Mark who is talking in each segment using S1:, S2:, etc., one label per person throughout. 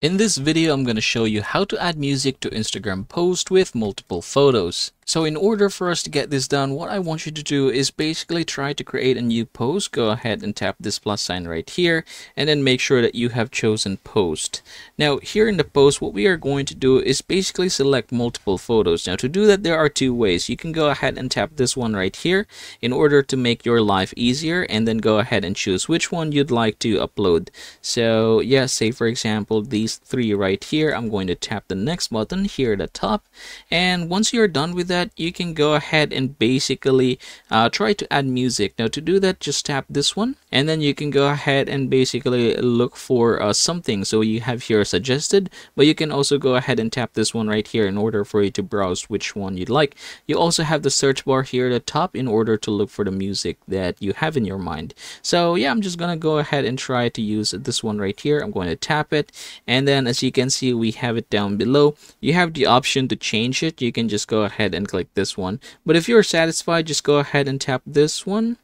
S1: In this video, I'm going to show you how to add music to Instagram post with multiple photos. So in order for us to get this done, what I want you to do is basically try to create a new post. Go ahead and tap this plus sign right here and then make sure that you have chosen post. Now here in the post, what we are going to do is basically select multiple photos. Now to do that, there are two ways. You can go ahead and tap this one right here in order to make your life easier, and then go ahead and choose which one you'd like to upload. So yeah, say for example these three right here. I'm going to tap the next button here at the top, and once you're done with that, you can go ahead and basically try to add music. Now to do that, just tap this one, and then you can go ahead and basically look for something. So you have here suggested, but you can also go ahead and tap this one right here in order for you to browse which one you'd like. You also have the search bar here at the top in order to look for the music that you have in your mind. So yeah, I'm just gonna go ahead and try to use this one right here. I'm going to tap it, and then as you can see, we have it down below. You have the option to change it. You can just go ahead and click this one, but if you're satisfied, just go ahead and tap this one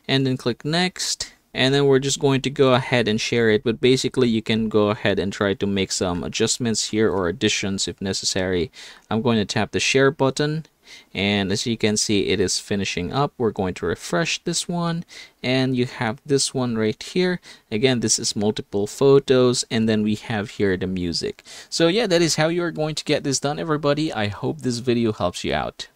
S1: and then click next, and then we're just going to go ahead and share it. But basically you can go ahead and try to make some adjustments here or additions if necessary. I'm going to tap the share button, and as you can see, it is finishing up. We're going to refresh this one, and you have this one right here. Again, this is multiple photos, and then we have here the music. So yeah, that is how you are going to get this done, everybody. I hope this video helps you out.